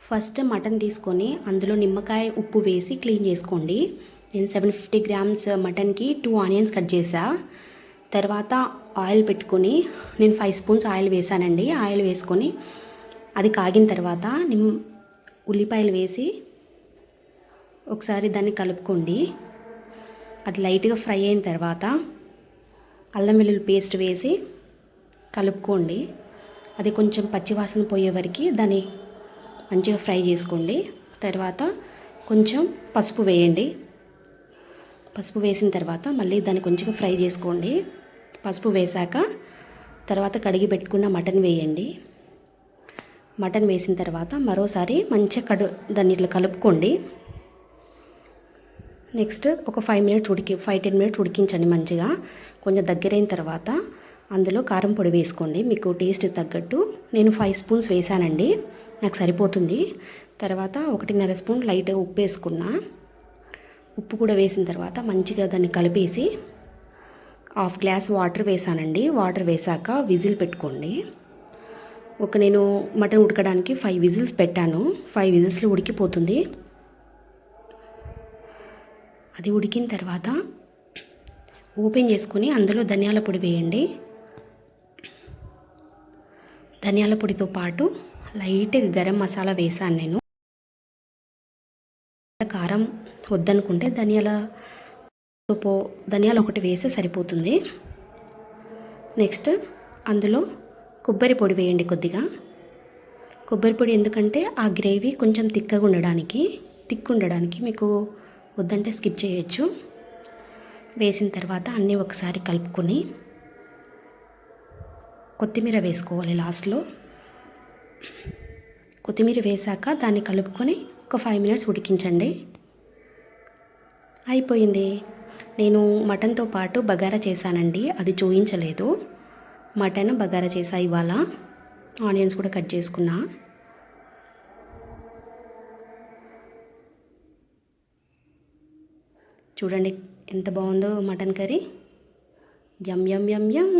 First mutton తీసుకొని అందులో నిమ్మకాయ ఉప్పు వేసి క్లీన్ చేసుకోండి. నేను 750 గ్రామ్స్ మటన్కి 2 ఆనియన్స్ కట్ చేసా. తర్వాత ఆయిల్ పెట్టుకొని నేను 5 స్పూన్స్ ఆయిల్ వేసానండి. ఆయిల్ వేసుకొని అది కాగిన తర్వాత ఉల్లిపాయలు వేసి ఒకసారి దాన్ని కలుపుకోండి. అది లైట్గా ఫ్రై అయిన తర్వాత అల్లం వెల్లుల్లి పేస్ట్ వేసి కలుపుకోండి. అది కొంచెం పచ్చివాసన పోయే వరకు దాన్ని మంచిగా ఫ్రై చేసుకోండి. తర్వాత కొంచెం పసుపు వేయండి. పసుపు వేసిన తర్వాత మళ్ళీ దాన్ని కొంచెం ఫ్రై చేసుకోండి. పసుపు వేశాక తర్వాత కడిగి పెట్టుకున్న మటన్ వేయండి. మటన్ వేసిన తర్వాత మరోసారి మంచిగా దాన్ని ఇట్లా కలుపుకోండి. నెక్స్ట్ ఒక 5-10 మినిట్స్ ఉడికించండి. మంచిగా కొంచెం దగ్గరైన తర్వాత అందులో కారం పొడి వేసుకోండి. మీకు టేస్ట్ తగ్గట్టు నేను 5 స్పూన్స్ వేసానండి, నాకు సరిపోతుంది. తర్వాత 1.5 స్పూన్ లైట్గా ఉప్పు వేసుకున్నా. ఉప్పు కూడా వేసిన తర్వాత మంచిగా దాన్ని కలిపేసి 1/2 గ్లాస్ వాటర్ వేసానండి. వాటర్ వేసాక విజిల్ పెట్టుకోండి. నేను మటన్ ఉడకడానికి 5 విజిల్స్ పెట్టాను. 5 విజిల్స్లో ఉడికిపోతుంది. అది ఉడికిన తర్వాత ఓపెన్ చేసుకొని అందులో ధనియాల పొడి వేయండి. ధనియాల పొడితో పాటు లైట్గా గరం మసాలా వేసాను నేను. కారం వద్దనుకుంటే ధనియాలు ఒకటి వేస్తే సరిపోతుంది. నెక్స్ట్ అందులో కొబ్బరి పొడి వేయండి. కొద్దిగా కొబ్బరి పొడి ఎందుకంటే ఆ గ్రేవీ కొంచెం తిక్కు ఉండడానికి మీకు వద్దంటే స్కిప్ చేయొచ్చు. వేసిన తర్వాత అన్నీ ఒకసారి కలుపుకొని కొత్తిమీర వేసుకోవాలి. లాస్ట్లో కొత్తిమీర వేశాక దాన్ని కలుపుకొని ఒక 5 మినిట్స్ ఉడికించండి. అయిపోయింది. నేను మటన్తో పాటు బగారా చేశానండి, అది చూపించలేదు. మటన్ బగారా చేసా ఇవాళ. ఆనియన్స్ కూడా కట్ చేసుకున్నా. చూడండి ఎంత బాగుందో మటన్ కర్రీ. యమ్ యమ్ యమ్ యమ్.